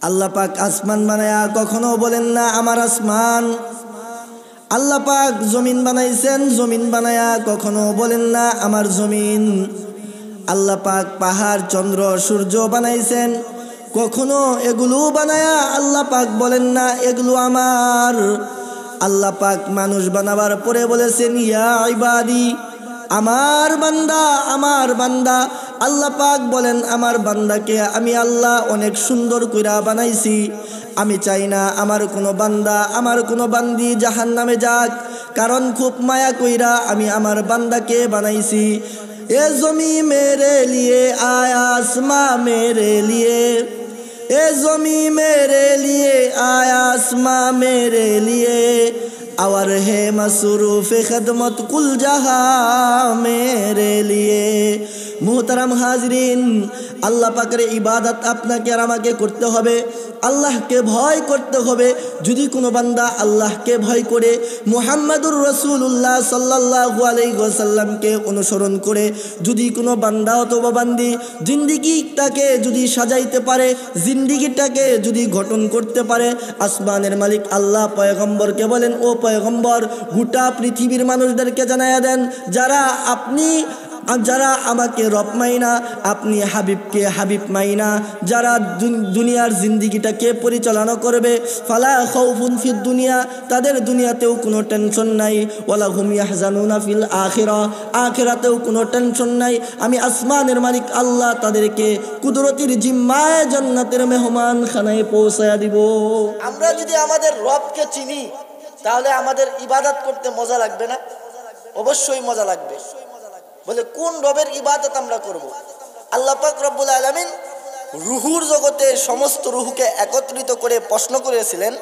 আল্লাহ পাক আসমান বানায়া কখনো বলেন না আমার আসমান। আল্লাহ পাক জমিন বানাইছেন, জমিন বানায়া কখনো বলেন না আমার জমিন। আল্লাহ পাক পাহাড় চন্দ্র সূর্য বানাইছেন, কখনো এগুলো বানায়া আল্লাহ পাক বলেন না এগুলো আমার। আল্লাহ পাক মানুষ বানাবার পরে বলেছেন ইয়া ইবাদি, আমার বান্দা, আমার বান্দা। আল্লাহ পাক বলেন আমার বান্দাকে আমি আল্লাহ অনেক সুন্দর কইরা বানাইছি। আমি চাই না আমার কোনো বান্দা, আমার কোনো বান্দি জাহান্নামে যাক, কারণ খুব মায়া কইরা আমি আমার বান্দাকে বানাইছি। এ জমি মেরে লিয়ে আয়া আসমা মেরে লিয়ে, এ জমি মেরে লিয়ে आया आसमां मेरे लिए, और है मसरूफ़ खदमत कुल जहां मेरे लिए। मोहतरम हाजरीन, আল্লাহ পাকের ইবাদত আপনাকে আর আমাকে করতে হবে, আল্লাহকে ভয় করতে হবে। যদি কোনো বান্দা আল্লাহকে ভয় করে মুহাম্মাদুর রাসূলুল্লাহ সাল্লাল্লাহু আলাইহি ওয়াসাল্লামকে অনুসরণ করে যদি কোনো বান্দা অথবা বান্দি জিন্দেগিটাকে যদি সাজাইতে পারে, জিন্দেগিটাকে যদি গঠন করতে পারে, আসমানের মালিক আল্লাহ পয়গম্বরকে বলেন ও পয়গম্বর গোটা পৃথিবীর মানুষদেরকে জানায়া দেন যারা আমাকে রব মাইনা, আপনি হাবিবকে হাবিব মাইনা, যারা দুনিয়ার জিন্দেগিটাকে পরিচালনা করবে, ফালা খাউফুন ফিদ দুনিয়া, তাদের দুনিয়াতেও কোনো টেনশন নাই, ওয়ালা হুম ইয়াহজানুনা ফিল আখিরা, আখিরাতেও কোনো টেনশন নাই। আমি আসমানের মালিক আল্লাহ তাদেরকে কুদরতির জিম্মায় জান্নাতের মেহমান খানায় পৌঁছায়া দিব। আমরা যদি আমাদের রবকে চিনি তাহলে আমাদের ইবাদত করতে মজা লাগবে না? অবশ্যই মজা লাগবে। বলে কোন রবের ইবাদত আমরা করব? আল্লাহ পাক রব্বুল আলামিন রুহুর জগতে সমস্ত রুহুকে একত্রিত করে প্রশ্ন করেছিলেন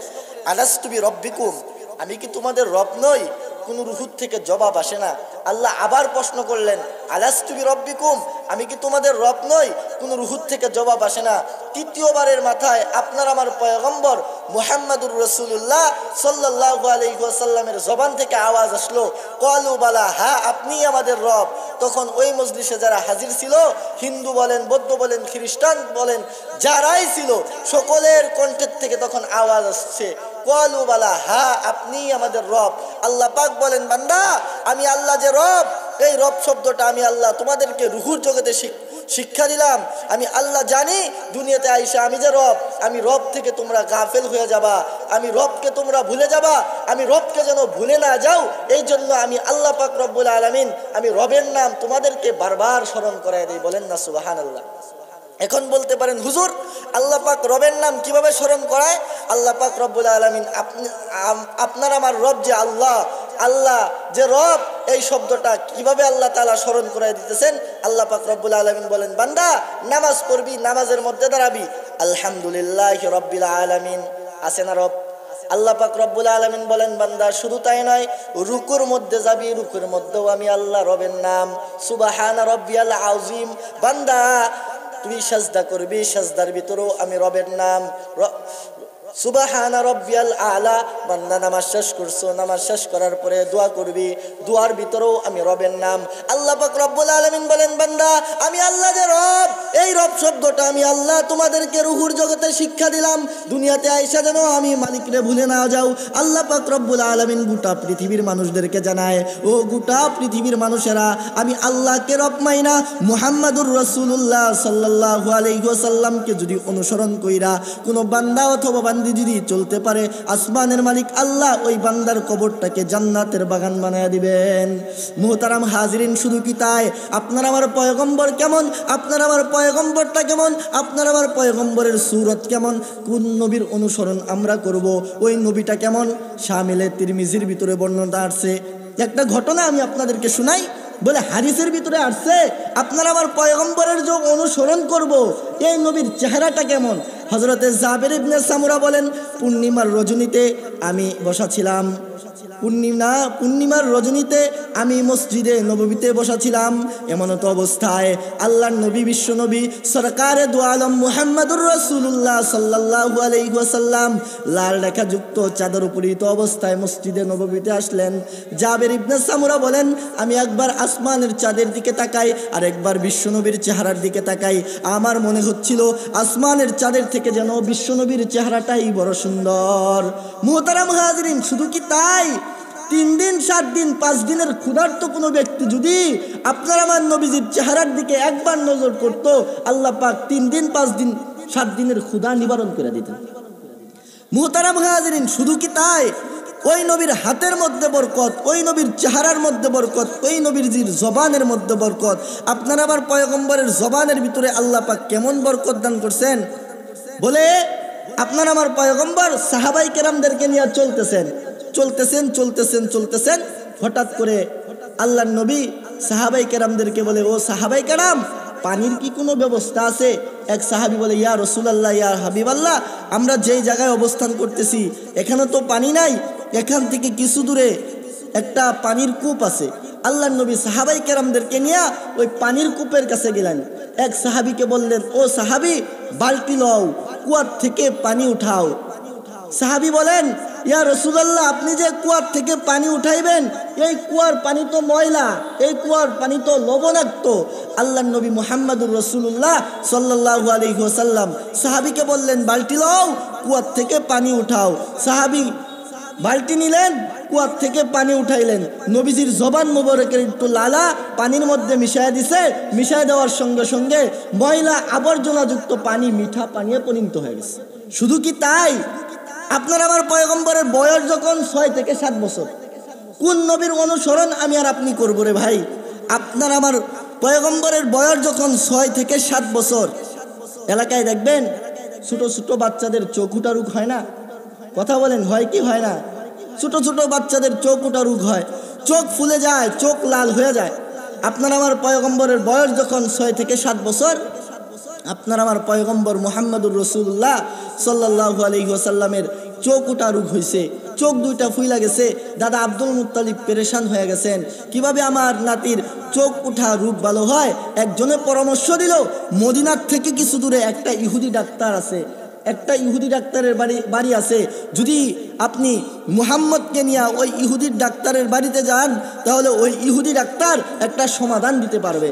আলাস্তু বিরব্বিকুম, আমি কি তোমাদের রব নই? কোন রুহুর থেকে জবাব আসে না। আল্লাহ আবার প্রশ্ন করলেন আলাস্তু বিরব্বিকুম, আমি কি তোমাদের রব নই? কোন রুহুর থেকে জবাব আসে না। তৃতীয়বারের মাথায় আপনার আমার পয়গম্বর মুহাম্মাদুর রাসূলুল্লাহ সাল্লাল্লাহু আলাইহি ওয়াসাল্লামের জবান থেকে আওয়াজ আসলো ক্বালু বালা, হ্যাঁ আপনিই আমাদের রব। তখন ওই মজলিসে যারা হাজির ছিল, হিন্দু বলেন, বৌদ্ধ বলেন, খ্রিস্টান বলেন, যারাই ছিল সকলের কণ্ঠের থেকে তখন আওয়াজ আসছে ক্বালু বালা, হ্যাঁ আপনিই আমাদের রব। আল্লাহ পাক বলেন বান্দা, আমি আল্লাহ যে রব, এই রব শব্দটা আমি আল্লাহ তোমাদেরকে রুহুর জগতে শিক্ষা দিলাম। আমি আল্লাহ জানি দুনিয়াতে আইসা আমি যে রব, আমি রব থেকে তোমরা গাফেল হয়ে যাবা, আমি রবকে তোমরা ভুলে যাবা। আমি রবকে যেন ভুলে না যাও, এই জন্য আমি আল্লাহ পাক রব্বুল আলামিন আমি রবের নাম তোমাদেরকে বারবার স্মরণ করায় দিই। বলেন না সুবহানাল্লাহ। এখন বলতে পারেন হুজুর আল্লাহ পাক রবের নাম কিভাবে স্মরণ করায়? আল্লাহ পাক রব্বুল আলামিন আপনার আমার রব যে আল্লাহ, আল্লাহ যে রব, এই শব্দটা কিভাবে আল্লাহ তাআলা স্মরণ করায় দিতেছেন? আল্লাহ পাক রব্বুল আলামিন বলেন বান্দা নামাজ পড়বি, নামাজের মধ্যে দাঁড়াবি আলহামদুলিল্লাহি রাব্বিল আলামিন, আছে না রব? আল্লাহ পাক রব্বুল আলামিন বলেন বান্দা শুধু তাই নয়, রুকুর মধ্যে যাবি, রুকুর মধ্যেও আমি আল্লাহ রবের নাম সুবহান রাব্বিয়াল আযীম। বান্দা তুমি সাজদা করবি, সাজদার ভিতরেও আমি রবের নাম সুবহানা রাব্বিয়াল আলা। বান্দা নামাজ শেষ করছো, নামাজ শেষ করার পরে দোয়া করবি, দোয়ার ভিতরেও আমি রবের নাম। আল্লাহ পাক রব্বুল আলামিন বলেন বান্দা আমি আল্লাহ যে রব, এই রব শব্দটা আমি আল্লাহ তোমাদেরকে রুহুর জগতে শিক্ষা দিলাম, দুনিয়াতে আইসা যেন আমি মালিকরে ভুলে না যাও। আল্লাহ পাক রব্বুল আলামিন গোটা পৃথিবীর মানুষদেরকে জানায়, ও গোটা পৃথিবীর মানুষেরা, আমি আল্লাহকে রব মাইনা মুহাম্মাদুর রাসূলুল্লাহ সাল্লাল্লাহু আলাইহি ওয়াসাল্লামকে যদি অনুসরণ কইরা কোনো বান্দা অথবা বান্দি যদি চলতে পারে, আসমানের মালিক আল্লাহ ওই বান্দার কবরটাকে জান্নাতের বাগান বানায় দিবেন। মুহতারাম হাজিরিন, শুধু কি তাই? আপনার আমার পয়গম্বর কেমন? আপনার আমার পয়গম্বরটা কেমন? আপনার আমার পয়গম্বরের সূরত কেমন? কোন নবীর অনুসরণ আমরা করব, ওই নবীটা কেমন? শামিলে তিরমিজির ভিতরে বর্ণনা আসছে। একটা ঘটনা আমি আপনাদেরকে শোনাই। বলে হাদিসের ভিতরে আসছে আপনার আমার পয়গম্বরের যে অনুসরণ করব, এই নবীর চেহারাটা কেমন? হযরতে জাবের ইবনে সামুরা বলেন পূর্ণিমার রজনীতে আমি বসা ছিলাম, পূর্ণিমার রজনীতে আমি মসজিদে নববীতে বসাছিলাম। এমনত অবস্থায় আল্লাহর নবী বিশ্ব নবী সরকারে দু আলম মুহাম্মদুর রাসূলুল্লাহ সাল্লাল্লাহু আলাইহি ওয়াসাল্লাম লাল রেখাযুক্ত চাদর উপরিত অবস্থায় মসজিদে নববীতে আসলেন। জাবের ইবনে সামুরা বলেন, আমি একবার আসমানের চাঁদের দিকে তাকাই আর একবার বিশ্বনবীর চেহারার দিকে তাকাই। আমার মনে হচ্ছিল আসমানের চাঁদের থেকে যেন বিশ্বনবীর চেহারাটাই বড় সুন্দর। মুহতারাম হাজিরিন, শুধু কি তাই, 3 দিন 7 দিন 5 দিনের ক্ষুধার্ত কোনো ব্যক্তি যদি আপনার আমার নবীজির চেহারার দিকে একবার নজর করত, আল্লাহ পাক 3 দিন 5 দিন 7 দিনের ক্ষুধা নিবারণ করে দিতেন। মুহতারাম হাজিরিন, শুধু কি তাই, ওই নবীর হাতের মধ্যে বরকত, ওই নবীর চেহারার মধ্যে বরকত, ওই নবীর জির জবানের মধ্যে বরকত। আপনার আবার পয়গম্বরের জবানের ভিতরে আল্লাহ পাক কেমন বরকত দান করছেন বলে, আপনার আমার পয়গম্বর সাহাবাই কেরামদেরকে নিয়ে চলতেছেন। হঠাৎ করে আল্লাহর নবী সাহাবাই কেরামদেরকে বলে, ও সাহাবাই কেরাম, পানির কি কোনো ব্যবস্থা আছে? এক সাহাবী বলে, ইয়া রাসূলুল্লাহ, ইয়া হাবিবাল্লাহ, আমরা যেই জায়গায় অবস্থান করতেছি এখানে তো পানি নাই, এখান থেকে কিছু দূরে একটা পানির কূপ আছে। আল্লাহর নবী সাহাবাই কেরামদেরকে নিয়ে ওই পানির কূপের কাছে গেলেন। এক সাহাবীকে বললেন, ও সাহাবী, বালতি লও, কুয়ার থেকে পানি উঠাও। সাহাবী বলেন, ইয়া রাসূলুল্লাহ, আপনি যে কুয়ার থেকে পানি উঠাইবেন, এই কুয়ার পানি তো ময়লা, এই কুয়ার পানি তো লবণাক্ত। আল্লাহর নবী মুহাম্মদুর রাসূলুল্লাহ সাল্লাল্লাহু আলাইহি ওয়াসাল্লাম সাহাবীকে বললেন, বালতি লও, কুয়ার থেকে পানি উঠাও। সাহাবী বালতি নিলেন, কুয়ার থেকে পানি উঠাইলেন। নবীজির জবান মোবারকের একটু লালা পানির মধ্যে মিশায় দিছে। মিশায় দেওয়ার সঙ্গে সঙ্গে ময়লা আবর্জনাযুক্ত পানি মিঠা পানিতে পরিণত হয়ে গেছে। শুধু কি তাই, আপনার আমার পয়গম্বরের বয়স যখন 6 থেকে 7 বছর, কোন নবীর অনুসরণ আমি আর আপনি করবো রে ভাই? আপনার আমার পয়গম্বরের বয়স যখন 6 থেকে 7 বছর, এলাকায় দেখবেন ছোট ছোট বাচ্চাদের চোখ উঠা রোগ হয় না? কথা বলেন, হয় কি হয় না? ছোট ছোট বাচ্চাদের চোখ উঠা রোগ হয়, চোখ ফুলে যায়, চোখ লাল হয়ে যায়। আপনার আমার পয়গম্বরের বয়স যখন 6 থেকে 7 বছর, আপনার আমার পয়গম্বর মুহাম্মদুর রাসূলুল্লাহ সাল্লাল্লাহু আলাইহি ওয়াসাল্লামের চোখ উঠা রোগ হয়েছে, চোখ দুইটা ফুইলা গেছে। দাদা আব্দুল মুত্তালিব পেরেশান হয়ে গেছেন, কিভাবে আমার নাতির চোখ উঠা রোগ ভালো হয়। একজনে পরামর্শ দিল, মদিনার থেকে কিছু দূরে একটা ইহুদি ডাক্তার আছে, একটা ইহুদি ডাক্তারের বাড়ি আছে। যদি আপনি মুহাম্মদকে নিয়ে ওই ইহুদির ডাক্তারের বাড়িতে যান, তাহলে ওই ইহুদি ডাক্তার একটা সমাধান দিতে পারবে।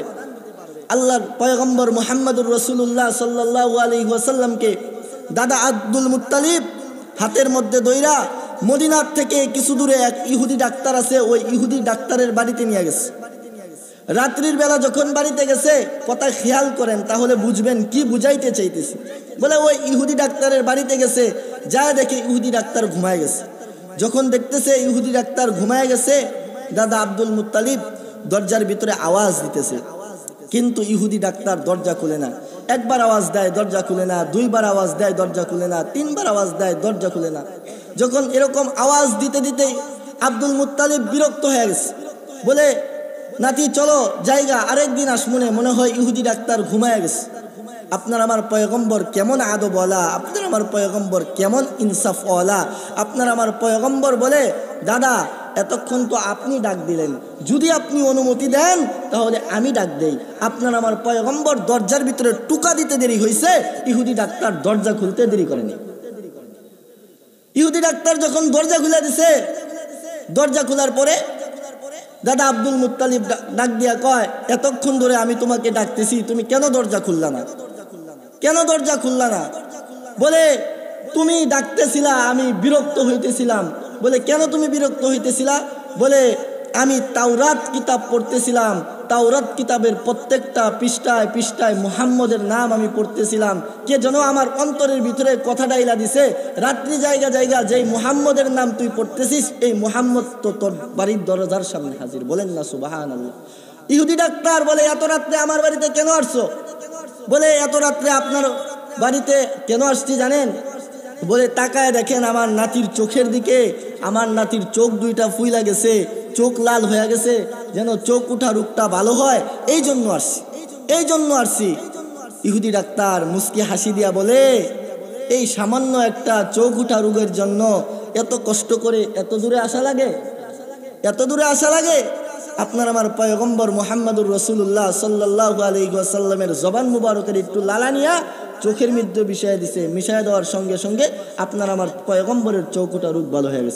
আল্লাহর পয়গম্বর মুহাম্মদুর রাসূলুল্লাহ সাল্লাল্লাহু আলাইহি ওয়াসাল্লামকে দাদা আব্দুল মুত্তালিব হাতের মধ্যে দইরা মদিনার থেকে কিছু দূরে এক ইহুদি ডাক্তার আছে, ওই ইহুদি ডাক্তারের বাড়িতে নিয়ে গেছে। রাত্রির বেলা যখন বাড়িতে গেছে, কথা খেয়াল করেন তাহলে বুঝবেন কি বুঝাইতে চাইতেছি। বলে ওই ইহুদি ডাক্তারের বাড়িতে গেছে, যা দেখে ইহুদি ডাক্তার ঘুমায় গেছে। যখন দেখতেছে ইহুদি ডাক্তার ঘুমায় গেছে, দাদা আব্দুল মুত্তালিব দরজার ভিতরে আওয়াজ দিতেছে, কিন্তু ইহুদি ডাক্তার দরজা খুলে না। একবার আওয়াজ দেয়, দরজা খুলে না। 2বার আওয়াজ দেয়, দরজা খুলে না। 3বার আওয়াজ দেয়, দরজা খুলে না। যখন এরকম আওয়াজ দিতে দিতেই আব্দুল মুত্তালিব বিরক্ত হয়ে গেছে। বলে, নাতি চলো জায়গা, আরেকদিন আসমুনে, মনে হয় ইহুদি ডাক্তার ঘুমায় গেছে। আপনার আমার পয়গম্বর কেমন আদবওয়ালা, আপনার আমার পয়গম্বর কেমন ইনসাফওয়ালা। আপনার আমার পয়গম্বর বলে, দাদা এতক্ষণ তো আপনি ডাক দিলেন, যদি আপনি অনুমতি দেন তাহলে আমি ডাক দেই। আপনার আমার পয়গম্বর দরজার ভিতরে টুকা দিতে দেরি হয়েছে, ইহুদি ডাক্তার দরজা খুলতে দেরি করেনি। ইহুদি ডাক্তার যখন দরজা খুলে দিছে, দরজা খোলার পরে দাদা আব্দুল মুত্তালিব ডাক দিয়া কয়, এতক্ষণ ধরে আমি তোমাকে ডাকতেছি, তুমি কেন দরজা খুললা না? কেন দরজা খুললা না? বলে, তুমি ডাকতেছিলা, আমি বিরক্ত হইতেছিলাম। বলে, কেন তুমি বিরক্ত হইতেছিলা? বলে, আমি তাওরাত কিতাব পড়তেছিলাম, তাওরাত কিতাবের প্রত্যেকটা পৃষ্ঠায় পৃষ্ঠায় মুহাম্মদের নাম আমি পড়তেছিলাম। কে যেন আমার অন্তরের ভিতরে কথা ডাইলা দিছে, রাত্রি জায়গা জায়গা যেই মুহাম্মদের নাম তুই পড়তেছিস, এই মুহাম্মদ তো তোর বাড়ির দরজার সামনে হাজির। বলেন না সুবহানাল্লাহ। ইহুদি ডাক্তার বলে, এত রাত্রে আমার বাড়িতে কেন আসছো? বলে, এত রাত্রে আপনার বাড়িতে কেন আসছি জানেন? বলে, তাকায় দেখেন আমার নাতির চোখের দিকে, আমার নাতির চোখ দুইটা ফুইলা গেছে, চোখ লাল হয়ে গেছে, যেন চোখ উঠা রোগটা ভালো হয়, এই জন্য আসছি। ইহুদি ডাক্তার মুস্কি হাসি দিয়া বলে, এই সামান্য একটা চোখ উঠা রোগের জন্য এত কষ্ট করে এত দূরে আসা লাগে? এত দূরে আসা লাগে? আপনার আমার পয়গম্বর মুহাম্মদুর রাসূলুল্লাহ সাল্লাল্লাহু আলাইহি ওয়াসাল্লামের জবান মুবারকের একটু লালানিয়া চোখের মধ্যে মিশাইয়া দিছে, মিশাইয়া দেওয়ার সঙ্গে সঙ্গে আপনার আমার পয়গম্বরের চৌকুটা রূপ ভালো হয়ে গেছে।